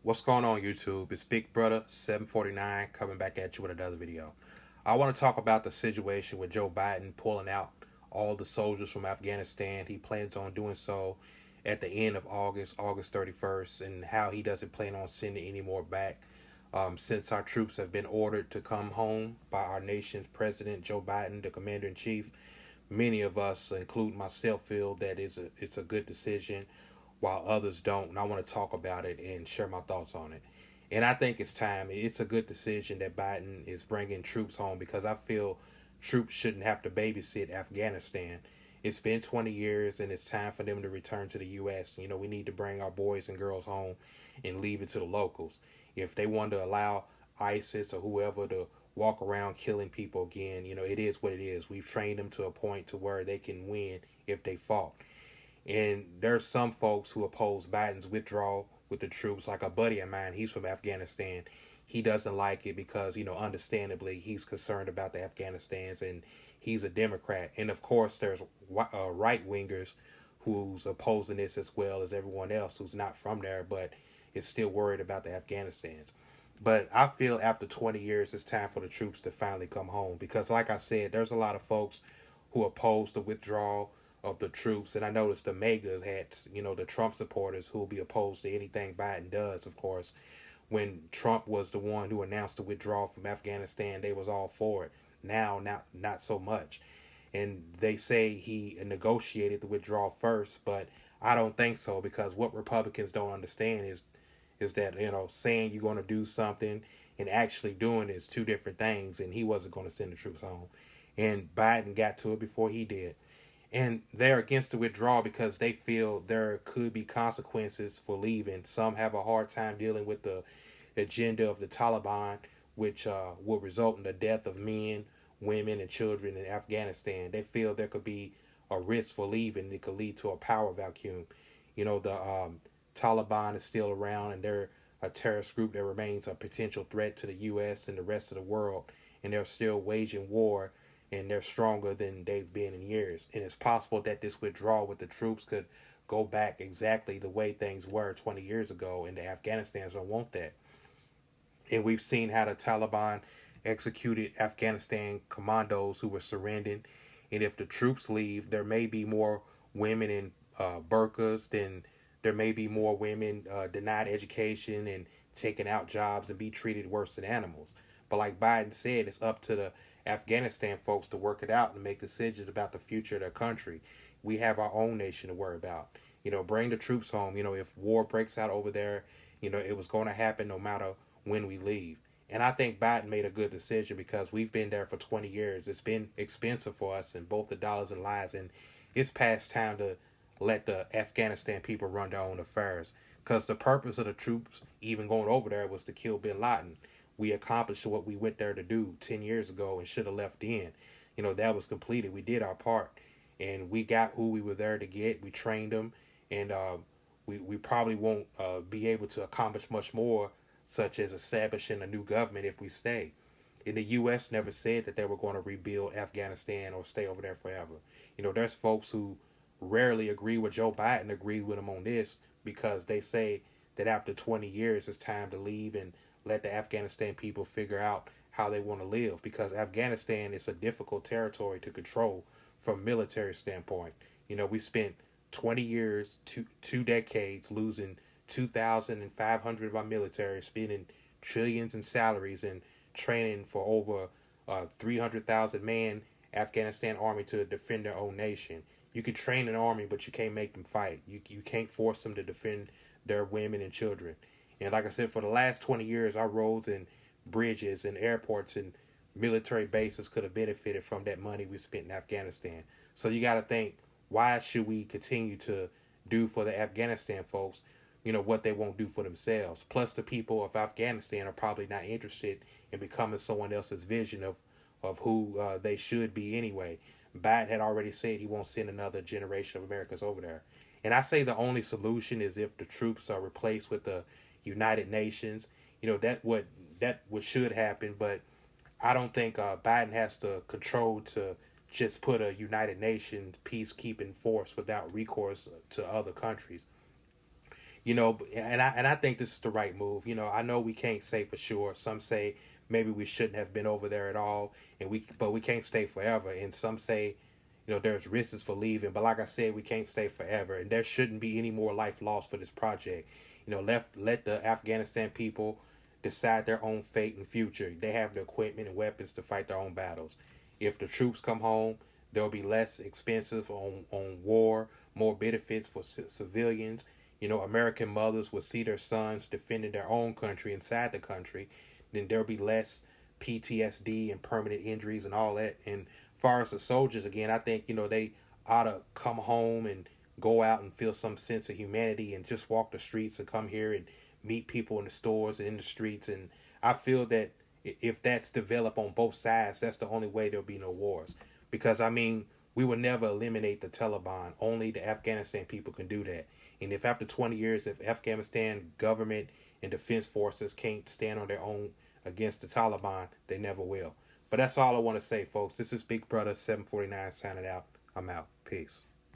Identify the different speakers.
Speaker 1: What's going on, YouTube? It's Big Brother 749 coming back at you with another video. I want to talk about the situation with Joe Biden pulling out all the soldiers from Afghanistan. He plans on doing so at the end of August 31st, and how he doesn't plan on sending any more back since our troops have been ordered to come home by our nation's president, Joe Biden, the commander in chief. Many of us, including myself, feel that it's a good decision, while others don't. And I want to talk about it and share my thoughts on it. And I think it's time. It's a good decision that Biden is bringing troops home, because I feel troops shouldn't have to babysit Afghanistan. It's been 20 years and it's time for them to return to the U.S. We need to bring our boys and girls home and leave it to the locals. If they want to allow ISIS or whoever to walk around killing people again, it is what it is. We've trained them to a point to where they can win if they fought. And there's some folks who oppose Biden's withdrawal with the troops, like a buddy of mine. He's from Afghanistan. He doesn't like it because, understandably, he's concerned about the Afghanistans, and he's a Democrat. And of course, there's right wingers who's opposing this, as well as everyone else who's not from there, but is still worried about the Afghanistans. But I feel after 20 years, it's time for the troops to finally come home, because, like I said, there's a lot of folks who oppose the withdrawal of the troops. And I noticed the MAGA hats, the Trump supporters, who will be opposed to anything Biden does, of course. When Trump was the one who announced the withdrawal from Afghanistan, they was all for it. Now, not so much. And they say he negotiated the withdrawal first, but I don't think so, because what Republicans don't understand is that, saying you're going to do something and actually doing is two different things. And he wasn't going to send the troops home. And Biden got to it before he did. And they're against the withdrawal because they feel there could be consequences for leaving. Some have a hard time dealing with the agenda of the Taliban, which will result in the death of men, women, and children in Afghanistan. They feel there could be a risk for leaving. It could lead to a power vacuum. The Taliban is still around, and they're a terrorist group that remains a potential threat to the U.S. and the rest of the world. And they're still waging war, and they're stronger than they've been in years. And it's possible that this withdrawal with the troops could go back exactly the way things were 20 years ago, and the Afghanistans don't want that. And we've seen how the Taliban executed Afghanistan commandos who were surrendering. And if the troops leave, there may be more women in burqas, then there may be more women denied education and taken out jobs and be treated worse than animals. But like Biden said, it's up to the Afghanistan folks to work it out and make decisions about the future of their country. We have our own nation to worry about. Bring the troops home. If war breaks out over there, it was going to happen no matter when we leave. And I think Biden made a good decision, because we've been there for 20 years. It's been expensive for us in both the dollars and lives. And it's past time to let the Afghanistan people run their own affairs. Because the purpose of the troops even going over there was to kill bin Laden. We accomplished what we went there to do 10 years ago and should have left in. That was completed. We did our part, and we got who we were there to get. We trained them, and we probably won't be able to accomplish much more, such as establishing a new government, if we stay. And the U.S. never said that they were going to rebuild Afghanistan or stay over there forever. There's folks who rarely agree with Joe Biden, agree with him on this, because they say that after 20 years, it's time to leave and let the Afghanistan people figure out how they want to live, because Afghanistan is a difficult territory to control from a military standpoint. We spent 20 years, two decades, losing 2,500 of our military, spending trillions in salaries and training for over 300,000 man Afghanistan army to defend their own nation. You can train an army, but you can't make them fight. You can't force them to defend their women and children. And like I said, for the last 20 years, our roads and bridges and airports and military bases could have benefited from that money we spent in Afghanistan. So you got to think, why should we continue to do for the Afghanistan folks, what they won't do for themselves? Plus, the people of Afghanistan are probably not interested in becoming someone else's vision of who they should be anyway. Biden had already said he won't send another generation of Americans over there. And I say the only solution is if the troops are replaced with the United Nations. That what should happen, but I don't think Biden has the control to just put a United Nations peacekeeping force without recourse to other countries. And I think this is the right move. I know we can't say for sure. Some say maybe we shouldn't have been over there at all, but we can't stay forever. And some say, there's risks for leaving, but like I said, we can't stay forever, and there shouldn't be any more life lost for this project. Let the Afghanistan people decide their own fate and future. They have the equipment and weapons to fight their own battles. If the troops come home, there'll be less expenses on war, more benefits for civilians. American mothers will see their sons defending their own country inside the country. Then there'll be less PTSD and permanent injuries and all that. And far as the soldiers, again, I think, they ought to come home and go out and feel some sense of humanity and just walk the streets and come here and meet people in the stores and in the streets. And I feel that if that's developed on both sides, that's the only way there'll be no wars. Because, I mean, we will never eliminate the Taliban. Only the Afghanistan people can do that. And if after 20 years, if Afghanistan government and defense forces can't stand on their own against the Taliban, they never will. But that's all I want to say, folks. This is Big Brother 749 signing out. I'm out. Peace.